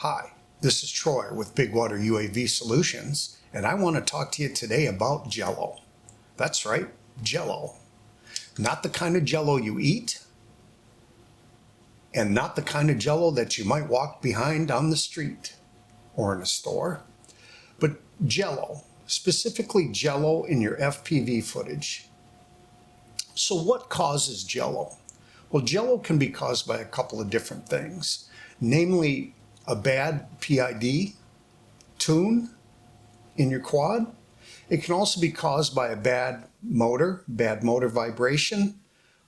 Hi, this is Troy with Big Water UAV Solutions, and I want to talk to you today about Jello. That's right, Jello. Not the kind of Jello you eat, and not the kind of Jello that you might walk behind on the street or in a store, but Jello, specifically Jello in your FPV footage. So what causes Jello? Well, Jello can be caused by a couple of different things, namely a bad PID tune in your quad. It can also be caused by a bad motor vibration,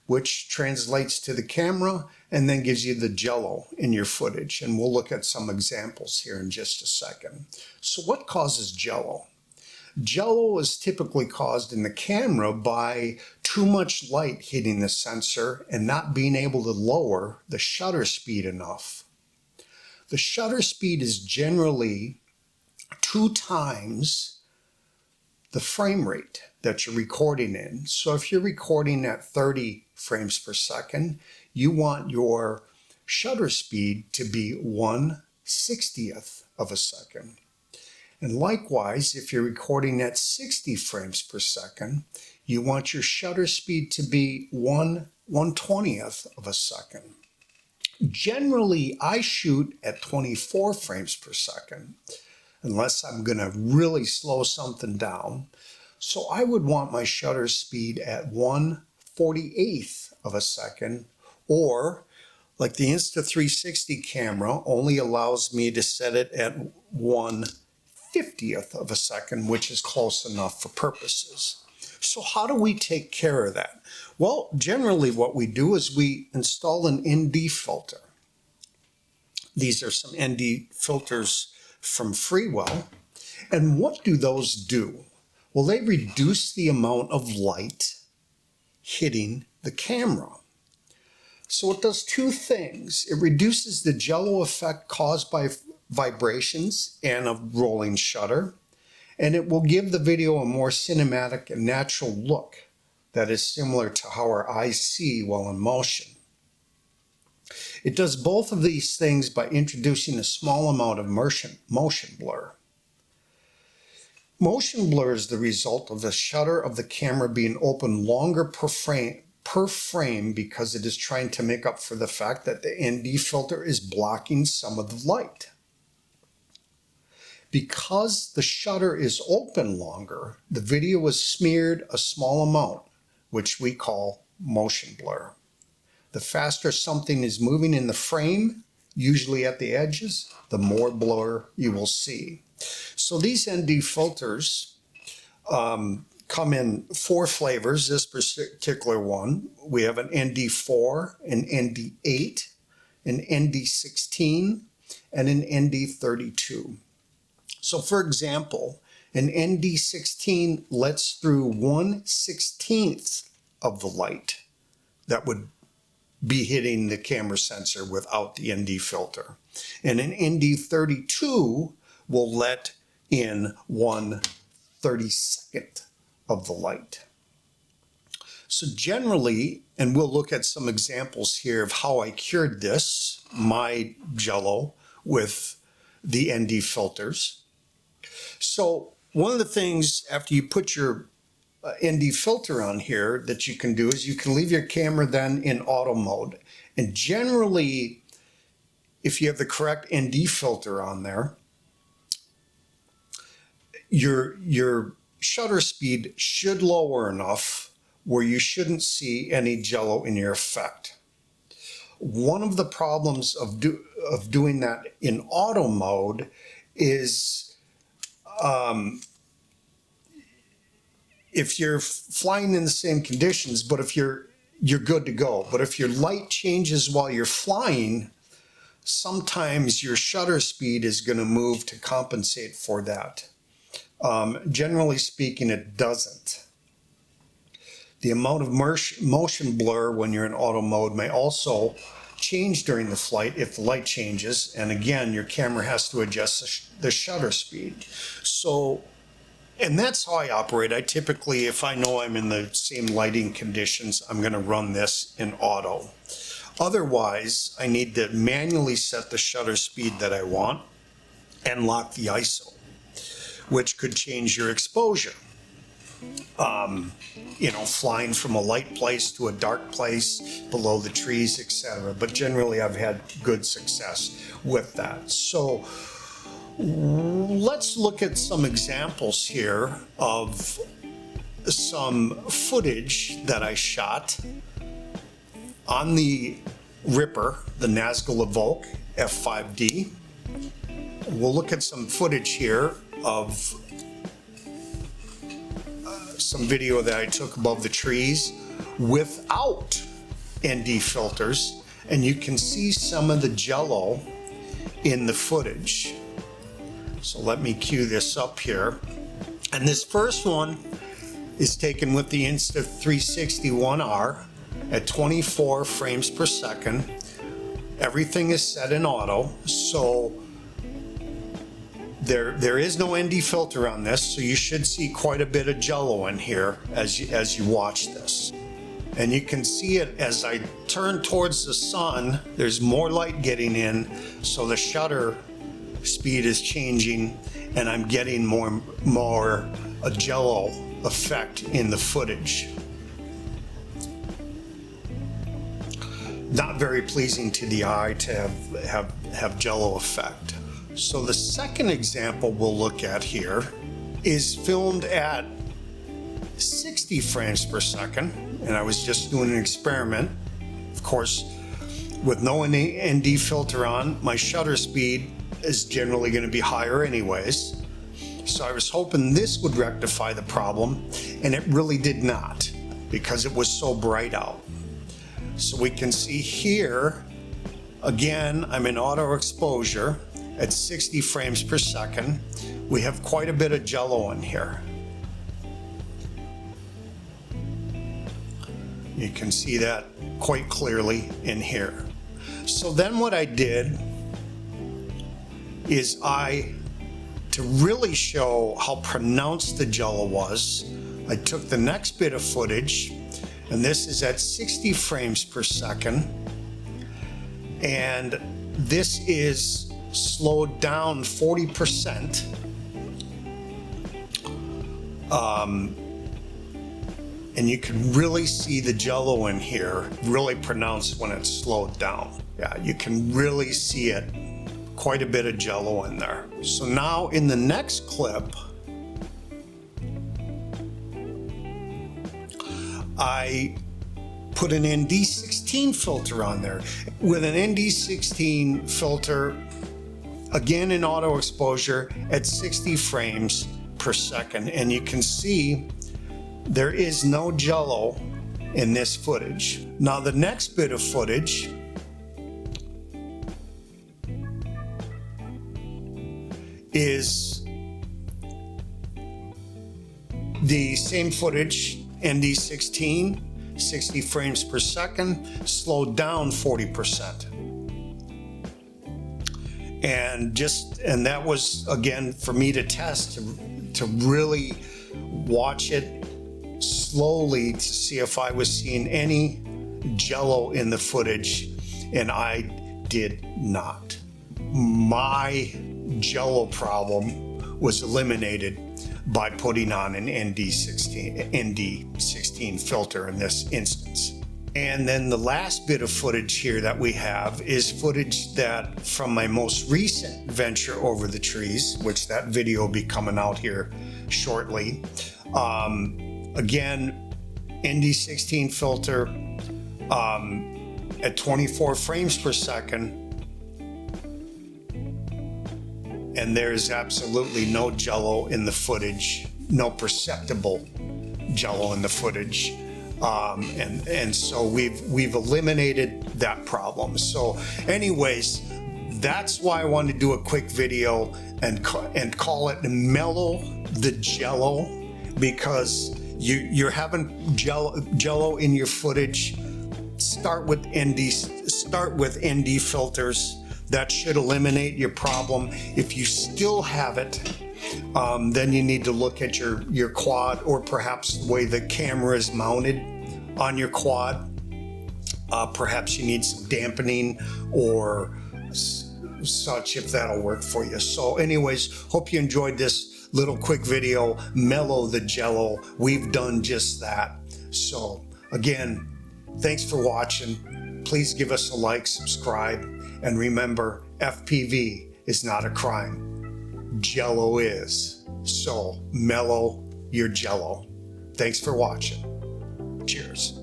which translates to the camera and then gives you the Jello in your footage. And we'll look at some examples here in just a second. So what causes Jello? Jello is typically caused in the camera by too much light hitting the sensor and not being able to lower the shutter speed enough. The shutter speed is generally 2 times the frame rate that you're recording in. So if you're recording at 30 frames per second, you want your shutter speed to be 1/60th of a second. And likewise, if you're recording at 60 frames per second, you want your shutter speed to be 1/120th of a second. Generally, I shoot at 24 frames per second, unless I'm going to really slow something down. So I would want my shutter speed at 1/48th of a second, or like the Insta360 camera only allows me to set it at 1/50th of a second, which is close enough for purposes. So how do we take care of that? Well, generally what we do is we install an ND filter. These are some ND filters from Freewell. And what do those do? Well, they reduce the amount of light hitting the camera. So it does 2 things. It reduces the Jello effect caused by vibrations and a rolling shutter, and it will give the video a more cinematic and natural look that is similar to how our eyes see while in motion. It does both of these things by introducing a small amount of motion blur. Motion blur is the result of the shutter of the camera being open longer per frame because it is trying to make up for the fact that the ND filter is blocking some of the light. Because the shutter is open longer, the video is smeared a small amount, which we call motion blur. The faster something is moving in the frame, usually at the edges, the more blur you will see. So these ND filters come in 4 flavors. This particular one, we have an ND4, an ND8, an ND16, and an ND32. So for example, an ND16 lets through 1/16th of the light that would be hitting the camera sensor without the ND filter. And an ND32 will let in 1/32nd of the light. So generally, and we'll look at some examples here of how I cured this, my Jello, with the ND filters. So one of the things after you put your ND filter on here that you can do is you can leave your camera then in auto mode. And generally, if you have the correct ND filter on there, your shutter speed should lower enough where you shouldn't see any Jello in your effect. One of the problems of doing that in auto mode is if you're flying in the same conditions, but if you're good to go. But if your light changes while you're flying, sometimes your shutter speed is going to move to compensate for that. Generally speaking, it doesn't. The amount of motion blur when you're in auto mode may also change during the flight if the light changes, and again your camera has to adjust the shutter speed. So, and that's how I operate. I typically, if I know I'm in the same lighting conditions, I'm going to run this in auto. Otherwise, I need to manually set the shutter speed that I want and lock the ISO, which could change your exposure. Flying from a light place to a dark place below the trees, etc. But generally, I've had good success with that. So let's look at some examples here of some footage that I shot on the Ripper, the Nazgul Evoque F5D. We'll look at some footage here of some video that I took above the trees without ND filters, and you can see some of the jello in the footage. So let me cue this up here. And this first one is taken with the Insta306 One R at 24 frames per second. Everything is set in auto, so there is no ND filter on this, so you should see quite a bit of jello in here as you watch this. And you can see it as I turn towards the sun, there's more light getting in, so the shutter speed is changing and I'm getting more a jello effect in the footage. Not very pleasing to the eye to have jello effect. So the second example we'll look at here is filmed at 60 frames per second, and I was just doing an experiment. Of course, with no ND filter on, my shutter speed is generally going to be higher anyways. So I was hoping this would rectify the problem, and it really did not, because it was so bright out. So we can see here, again, I'm in auto exposure at 60 frames per second. We have quite a bit of jello in here. You can see that quite clearly in here. So then what I did is to really show how pronounced the jello was, I took the next bit of footage, and this is at 60 frames per second, and this is slowed down 40%. And you can really see the jello in here, really pronounced when it's slowed down. Yeah, you can really see it, quite a bit of jello in there. So now in the next clip, I put an ND16 filter on there. With an ND16 filter, again in auto exposure at 60 frames per second, and you can see there is no jello in this footage. Now the next bit of footage is the same footage, ND16, 60 frames per second, slowed down 40%. And that was, again, for me to test, to really watch it slowly to see if I was seeing any jello in the footage, and I did not. My jello problem was eliminated by putting on an ND16 filter in this instance. And then the last bit of footage here that we have is footage that from my most recent venture over the trees, which that video will be coming out here shortly. Again, ND16 filter at 24 frames per second, and there's absolutely no jello in the footage, no perceptible jello in the footage. And so we've eliminated that problem. So anyways, that's why I wanted to do a quick video and call it Mellow the Jello, because you're having jello in your footage. Start with ND filters. That should eliminate your problem. If you still have it, then you need to look at your quad, or perhaps the way the camera is mounted on your quad. Perhaps you need some dampening or such, if that'll work for you. So anyways, hope you enjoyed this little quick video, Mellow the Jello. We've done just that. So again, thanks for watching. Please give us a like, subscribe, and remember, FPV is not a crime. Jello is. So mellow your Jello. Thanks for watching. Cheers.